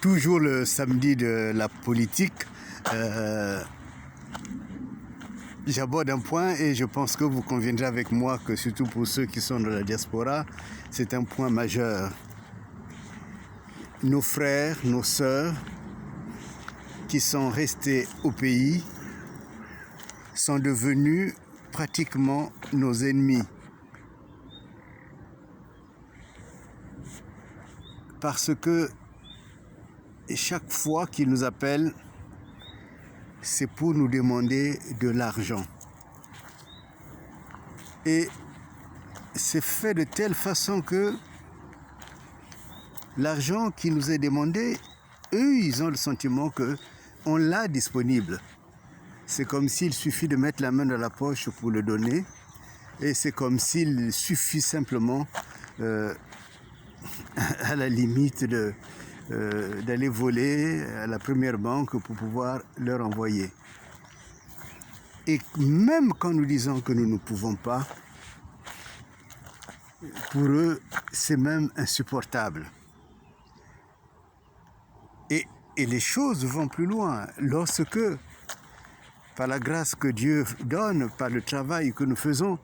Toujours le samedi de la politique, j'aborde un point et je pense que vous conviendrez avec moi que surtout pour ceux qui sont dans la diaspora, c'est un point majeur. Nos frères, nos sœurs qui sont restés au pays sont devenus pratiquement nos ennemis. Parce que chaque fois qu'ils nous appellent, c'est pour nous demander de l'argent. Et c'est fait de telle façon que l'argent qui nous est demandé, eux, ils ont le sentiment qu'on l'a disponible. C'est comme s'il suffit de mettre la main dans la poche pour le donner. Et c'est comme s'il suffit simplement, à la limite, d'aller voler à la première banque pour pouvoir leur envoyer. Et même quand nous disons que nous ne pouvons pas, pour eux, c'est même insupportable. Et les choses vont plus loin. Lorsque, par la grâce que Dieu donne, par le travail que nous faisons,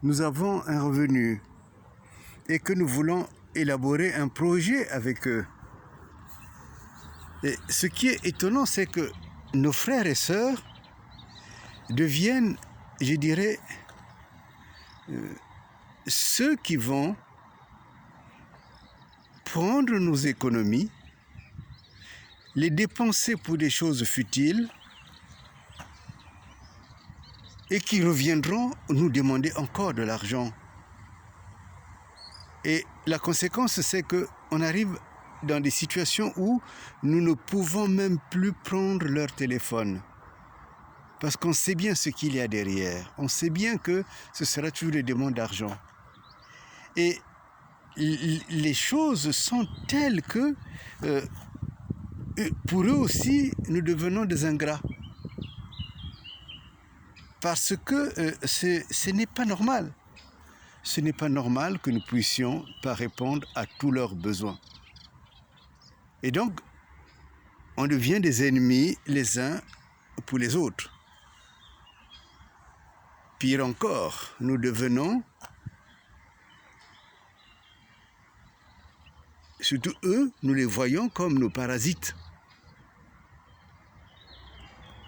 nous avons un revenu et que nous voulons élaborer un projet avec eux. Et ce qui est étonnant, c'est que nos frères et sœurs deviennent, je dirais, ceux qui vont prendre nos économies, les dépenser pour des choses futiles et qui reviendront nous demander encore de l'argent. Et la conséquence, c'est qu'on arrive dans des situations où nous ne pouvons même plus prendre leur téléphone. Parce qu'on sait bien ce qu'il y a derrière. On sait bien que ce sera toujours des demandes d'argent. Et les choses sont telles que, pour eux aussi, nous devenons des ingrats. Parce que ce n'est pas normal. Ce n'est pas normal que nous puissions pas répondre à tous leurs besoins. Et donc, on devient des ennemis les uns pour les autres. Pire encore, nous devenons, surtout eux, nous les voyons comme nos parasites.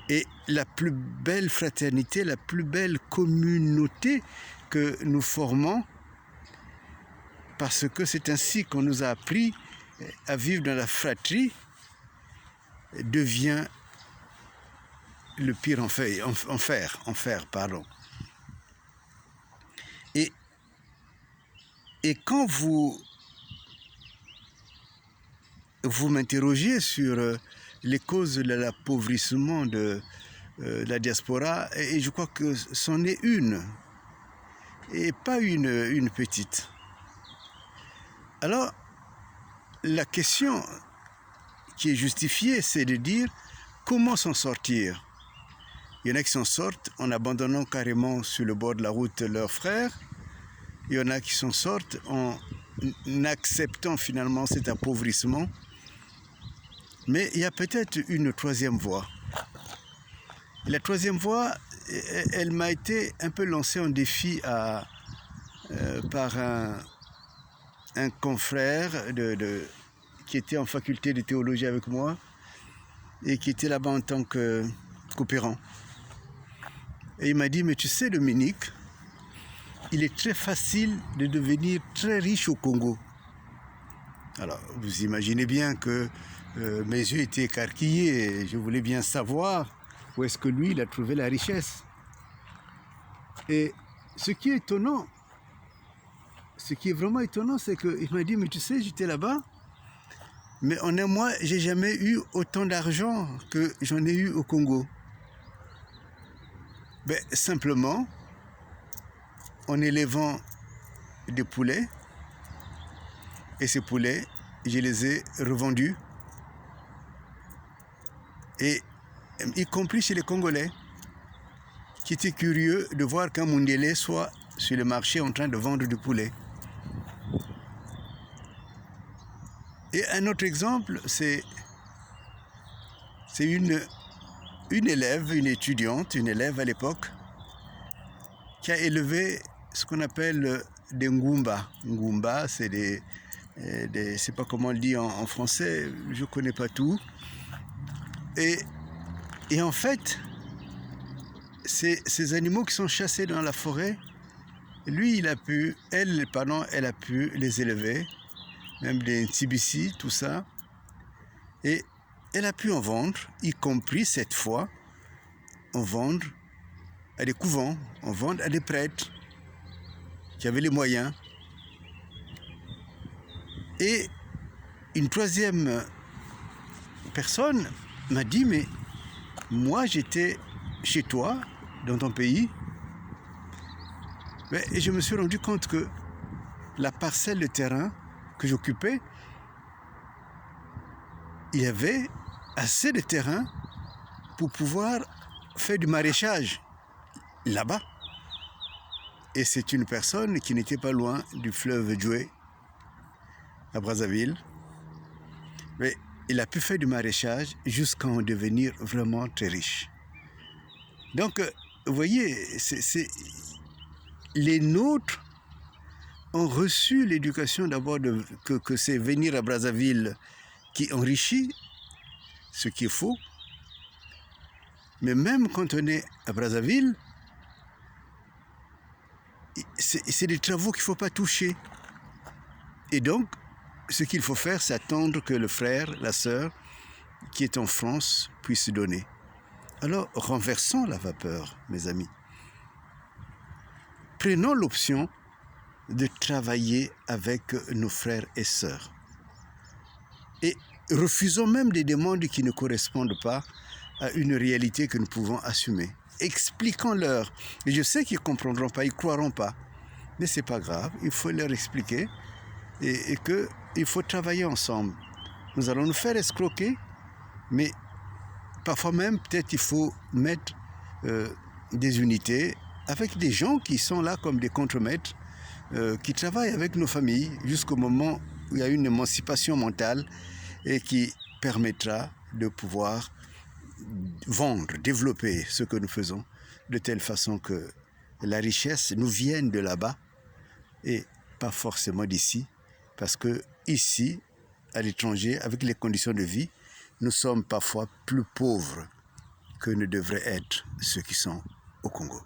Et la plus belle fraternité, la plus belle communauté que nous formons, parce que c'est ainsi qu'on nous a appris à vivre dans la fratrie, devient le pire enfer, pardon. Et quand vous m'interrogez sur les causes de l'appauvrissement de la diaspora, et je crois que c'en est une, et pas une petite. Alors, la question qui est justifiée, c'est de dire comment s'en sortir. Il y en a qui s'en sortent en abandonnant carrément sur le bord de la route leurs frères. Il y en a qui s'en sortent en acceptant finalement cet appauvrissement. Mais il y a peut-être une troisième voie. La troisième voie, elle m'a été un peu lancée en défi par un confrère qui était en faculté de théologie avec moi et qui était là-bas en tant que coopérant. Et il m'a dit, mais tu sais Dominique, il est très facile de devenir très riche au Congo. Alors, vous imaginez bien que mes yeux étaient écarquillés et je voulais bien savoir où est-ce que lui, il a trouvé la richesse. Et ce qui est étonnant, ce qui est vraiment étonnant, c'est qu'il m'a dit, mais tu sais, j'étais là-bas, mais en un mois, j'ai jamais eu autant d'argent que j'en ai eu au Congo. Ben, simplement, en élevant des poulets, et ces poulets, je les ai revendus, et y compris chez les Congolais, qui étaient curieux de voir qu'un Mundélé soit sur le marché en train de vendre du poulet. Et un autre exemple, c'est une élève, une étudiante, une élève à l'époque, qui a élevé ce qu'on appelle des ngumba. Ngumba, c'est je ne sais pas comment on le dit en français, je ne connais pas tout. Et en fait, ces animaux qui sont chassés dans la forêt, lui, elle a pu les élever, même des tibissi, tout ça. Et elle a pu en vendre, y compris cette fois, en vendre à des couvents, en vendre à des prêtres qui avaient les moyens. Et une troisième personne m'a dit, mais moi j'étais chez toi, dans ton pays, et je me suis rendu compte que la parcelle de terrain que j'occupais, il y avait assez de terrain pour pouvoir faire du maraîchage là-bas. Et c'est une personne qui n'était pas loin du fleuve Djoué, à Brazzaville. Mais il a pu faire du maraîchage jusqu'à en devenir vraiment très riche. Donc, vous voyez, les nôtres ont reçu l'éducation d'abord que c'est venir à Brazzaville qui enrichit, ce qui est faux. Mais même quand on est à Brazzaville, c'est des travaux qu'il ne faut pas toucher. Et donc, ce qu'il faut faire, c'est attendre que le frère, la sœur, qui est en France, puisse donner. Alors, renversons la vapeur, mes amis. Prenons l'option de travailler avec nos frères et sœurs. Et refusons même des demandes qui ne correspondent pas à une réalité que nous pouvons assumer. Expliquons-leur. Et je sais qu'ils ne comprendront pas, ils ne croiront pas. Mais ce n'est pas grave, il faut leur expliquer et qu'il faut travailler ensemble. Nous allons nous faire escroquer, mais parfois même, peut-être il faut mettre des unités avec des gens qui sont là comme des contremaîtres, qui travaillent avec nos familles jusqu'au moment où il y a une émancipation mentale et qui permettra de pouvoir vendre, développer ce que nous faisons de telle façon que la richesse nous vienne de là-bas et pas forcément d'ici, parce que ici, à l'étranger, avec les conditions de vie, nous sommes parfois plus pauvres que ne devraient être ceux qui sont au Congo.